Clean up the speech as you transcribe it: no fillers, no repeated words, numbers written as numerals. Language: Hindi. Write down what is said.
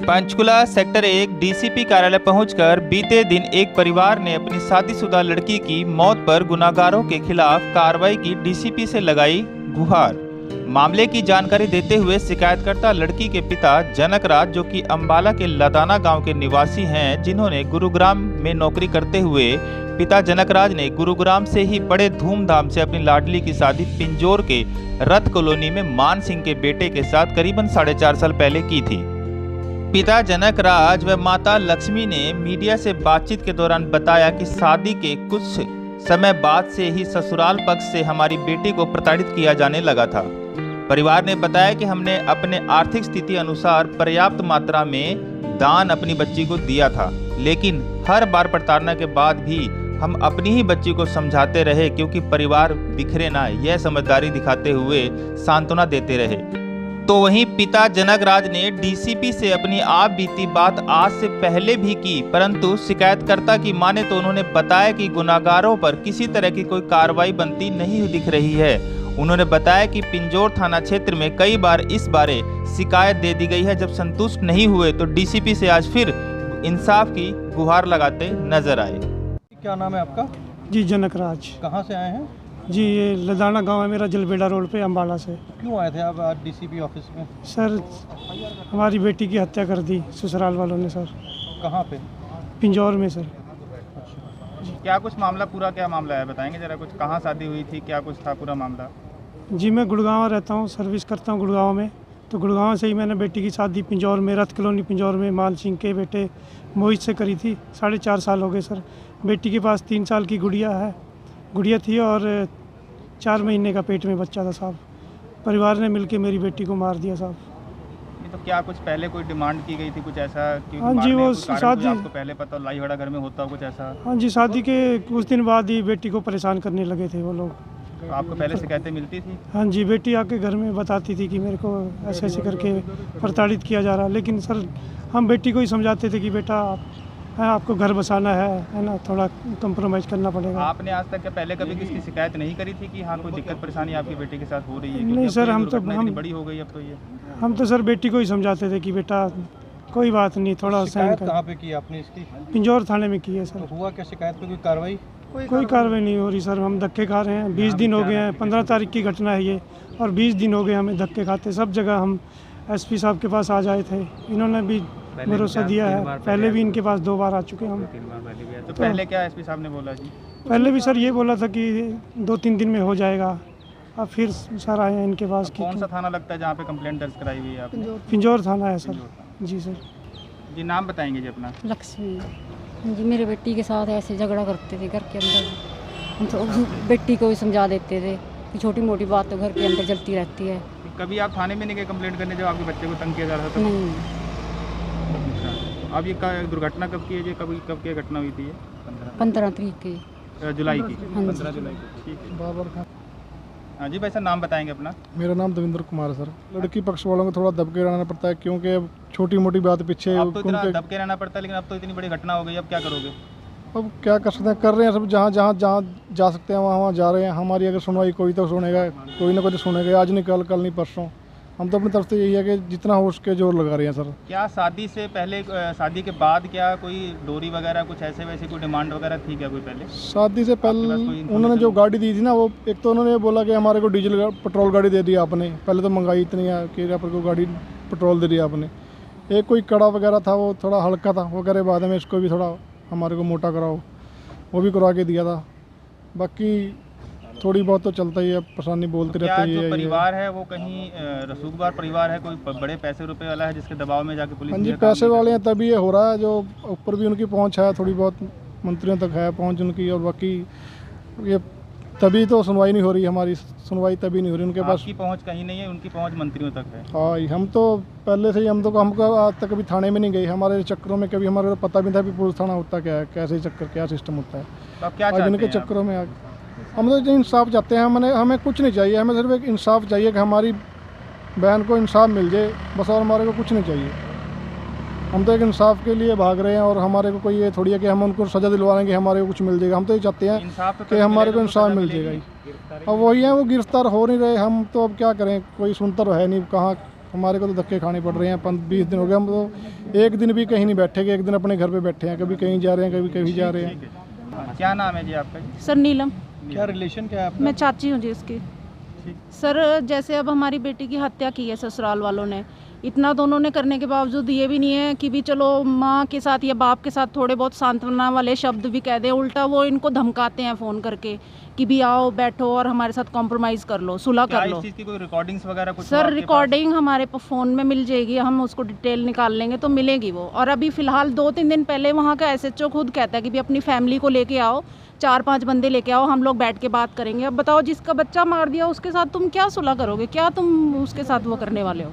पंचकुला सेक्टर 1 डीसीपी कार्यालय पहुंचकर बीते दिन एक परिवार ने अपनी शादीशुदा लड़की की मौत पर गुनाहगारों के खिलाफ कार्रवाई की डीसीपी से लगाई गुहार। मामले की जानकारी देते हुए शिकायतकर्ता लड़की के पिता जनक राज, जो कि अंबाला के लदाना गांव के निवासी हैं, जिन्होंने गुरुग्राम में नौकरी करते हुए पिता जनक राज ने गुरुग्राम से ही बड़े धूमधाम से अपनी लाडली की शादी पिंजौर के रथ कॉलोनी में मान सिंह के बेटे के साथ करीबन 4.5 साल पहले की थी। पिता जनक राज व माता लक्ष्मी ने मीडिया से बातचीत के दौरान बताया कि शादी के कुछ समय बाद से ही ससुराल पक्ष से हमारी बेटी को प्रताड़ित किया जाने लगा था। परिवार ने बताया कि हमने अपने आर्थिक स्थिति अनुसार पर्याप्त मात्रा में दान अपनी बच्ची को दिया था, लेकिन हर बार प्रताड़ना के बाद भी हम अपनी ही बच्ची को समझाते रहे, क्योंकि परिवार बिखरे ना, यह समझदारी दिखाते हुए सांत्वना देते रहे। तो वहीं पिता जनक राज ने डीसीपी से अपनी आप बीती बात आज से पहले भी की, परंतु शिकायतकर्ता की माने तो उन्होंने बताया कि गुनाहगारों पर किसी तरह की कोई कार्रवाई बनती नहीं दिख रही है। उन्होंने बताया कि पिंजौर थाना क्षेत्र में कई बार इस बारे शिकायत दे दी गई है। जब संतुष्ट नहीं हुए तो डीसीपी से आज फिर इंसाफ की गुहार लगाते नजर आए। क्या नाम है आपका? जी जनक राज। कहाँ से आए हैं? जी ये लदाना गांव है मेरा, जलबेड़ा रोड पे अम्बाला से। क्यों आए थे आप आज डीसीपी ऑफिस में? सर हमारी बेटी की हत्या कर दी ससुराल वालों ने सर। कहाँ पे? पिंजौर में सर। क्या कुछ मामला, पूरा क्या मामला है बताएंगे जरा कुछ? कहाँ शादी हुई थी, क्या कुछ था पूरा मामला? जी मैं गुड़गांव रहता हूँ, सर्विस करता हूँ गुड़गांव में। तो गुड़गांव से ही मैंने बेटी की शादी पिंजौर में, रथ कॉलोनी पिंजौर में मान सिंह के बेटे मोहित से करी थी। 4.5 साल हो गए सर। बेटी के पास 3 साल की गुड़िया थी और 4 महीने का पेट में बच्चा था साहब। परिवार ने मिलके मेरी बेटी को मार दिया साहब। तो क्या कुछ पहले कोई डिमांड की गई थी, कुछ ऐसा? हाँ जी, वो शादी आपको पहले पता लाई हड़ा घर में होता हो कुछ ऐसा? हाँ जी, शादी के कुछ दिन बाद ही बेटी को परेशान करने लगे थे वो लोग। तो आपको पहले शिकायतें मिलती थी? हाँ जी, बेटी आके घर में बताती थी कि मेरे को ऐसे ऐसे करके प्रताड़ित किया जा रहा, लेकिन सर हम बेटी को ही समझाते थे कि बेटा आपको घर बसाना है ना, थोड़ा कंप्रोमाइज़ करना पड़ेगा। आपने आज तक पहले कभी किसकी शिकायत नहीं करी थी कि हाँ कोई दिक्कत परेशानी आपकी बेटी के साथ हो रही है? नहीं सर, हम बड़ी हो गई अब तो ये। हम तो सर बेटी को ही समझाते थे कि बेटा कोई बात नहीं, थोड़ा सहन कर। कहाँ पे की आपने इसकी? पिंजौर थाने में की है सर। तो हुआ क्या शिकायत पे कोई कार्रवाई? कोई कार्रवाई नहीं हो रही सर। हम धक्के खा रहे हैं, 20 दिन हो गए हैं। 15 तारीख की घटना है ये, और 20 दिन हो गए हमें धक्के खाते। सब जगह हम एसपी साहब के पास आ जाए थे, इन्होंने भी भरोसा दिया है। पहले भी इनके पास 2 बार आ चुके हैं हम। तो पहले क्या एसपी साहब ने बोला जी? पहले भी सर ये बोला था कि 2-3 दिन में हो जाएगा। अब फिर सर आए हैं इनके पास। कौन सा थाना लगता है जहाँ पे कंप्लेंट दर्ज कराई हुई है आपने? पिंजौर थाना है सर। जी सर। जी नाम बताएंगे जी अपना? लक्ष्मी जी। मेरे बेटी के साथ ऐसे झगड़ा करते थे घर के अंदर। हम तो बेटी को ही समझा देते थे कि छोटी मोटी बात तो घर के अंदर चलती रहती है। कभी आप थाने में नहीं गए कंप्लेंट करने जब आपके बच्चे को तंग किया जा रहा था? नहीं। अब ये दुर्घटना कब की है जी? कब की घटना हुई थी ये? 15 तारीख की जुलाई की। हाँ जी। 15 जुलाई की। ठीक है बाबर खान। हाँ जी भाई सर, नाम बताएंगे अपना? मेरा नाम देवेंद्र कुमार है सर। लड़की पक्ष वालों को थोड़ा दबके रहना पड़ता है, क्योंकि अब छोटी मोटी बात पीछे अब तो इतना दबके रहना पड़ता है, लेकिन अब तो इतनी बड़ी घटना हो गई, अब क्या करोगे? अब क्या कर सकते हैं, कर रहे हैं सब। जहाँ जहाँ जहाँ जा सकते हैं वहाँ जा रहे हैं। हमारी अगर सुनवाई कोई तो सुनेगा, कोई ना कोई तो सुनेगा। आज नहीं कल, कल नहीं परसों। हम तो अपनी तरफ से यही है कि जितना हो उसके जोर लगा रहे हैं सर। क्या शादी से पहले, शादी के बाद क्या कोई डोरी वगैरह कुछ ऐसे वैसे कोई डिमांड वगैरह थी क्या कोई पहले? शादी से पहले उन्होंने जो गाड़ी दी थी ना, वो एक तो उन्होंने बोला कि हमारे को डीजल पेट्रोल गाड़ी दे दी आपने। पहले तो महंगाई इतनी है कि यहाँ पर को गाड़ी पेट्रोल दे दिया आपने। एक कोई कड़ा वगैरह था, वो थोड़ा हल्का था, वो करे बाद में इसको भी थोड़ा हमारे को मोटा कराओ, वो भी करा के दिया था। बाकी थोड़ी बहुत तो चलता ही है, परेशानी बोलते रहते हैं। जो परिवार है वो कहीं रसूखदार परिवार है, कोई बड़े पैसे रुपए वाला है जिसके दबाव में जाके पुलिस? हाँ जी, पैसे वाले हैं तभी ये हो रहा है। जो ऊपर भी उनकी पहुंच है, थोड़ी बहुत मंत्रियों तक है पहुंच उनकी, और बाकी ये तभी तो सुनवाई नहीं हो रही। हमारी सुनवाई तभी नहीं हो रही, उनके पास की पहुँच कहीं नहीं है, उनकी पहुँच मंत्रियों तक है। हाँ, हम तो पहले से ही हमको आज तक कभी थाने में नहीं गए। हमारे चक्करों में कभी हमारे पता भी था कि पुलिस थाना होता क्या है, कैसे चक्कर, क्या सिस्टम होता है। तो आप क्या आज इनके चक्करों में हम तो इंसाफ चाहते हैं। हमें कुछ नहीं चाहिए, हमें सिर्फ एक इंसाफ चाहिए कि हमारी बहन को इंसाफ मिल जाए बस, और हमारे को कुछ नहीं चाहिए। हम तो एक इंसाफ के लिए भाग रहे हैं, और हमारे को कोई ये थोड़ी है कि हम उनको सज़ा दिलवाएंगे, हमारे को कुछ मिल जाएगा। हम तो ये चाहते हैं कि हमारे को इंसाफ मिल जाएगा ही। अब वही है, वो गिरफ्तार हो नहीं रहे। हम तो अब क्या करें, कोई सुनता तो है नहीं। कहाँ हमारे को तो धक्के खाने पड़ रहे हैं। 20 दिन हो गए, हम तो एक दिन भी कहीं नहीं बैठे कि एक दिन अपने घर पे बैठे हैं, कभी कहीं जा रहे हैं, कभी कहीं जा रहे हैं। क्या नाम है जी आपका जी? सर नीलम, क्या रिलेशन क्या है आपका? मैं चाची हूँ जी इसकी। सर जैसे अब हमारी बेटी की हत्या की है ससुराल वालों ने, इतना दोनों ने करने के बावजूद ये भी नहीं है कि भी चलो माँ के साथ या बाप के साथ थोड़े बहुत सांत्वना वाले शब्द भी कह दें। उल्टा वो इनको धमकाते हैं फ़ोन करके कि भी आओ बैठो और हमारे साथ कॉम्प्रोमाइज़ कर लो, सुलह क्या कर इस लो। चीज़ की कोई रिकॉर्डिंग्स वगैरह कुछ? सर रिकॉर्डिंग हमारे फ़ोन में मिल जाएगी, हम उसको डिटेल निकाल लेंगे तो मिलेगी वो। और अभी फ़िलहाल 2-3 दिन पहले वहाँ का SHO खुद कहता है कि भी अपनी फैमिली को लेके आओ, 4-5 बंदे लेके आओ, हम लोग बैठ के बात करेंगे। अब बताओ जिसका बच्चा मार दिया उसके साथ तुम क्या सुलह करोगे, क्या तुम उसके साथ वो करने वाले हो?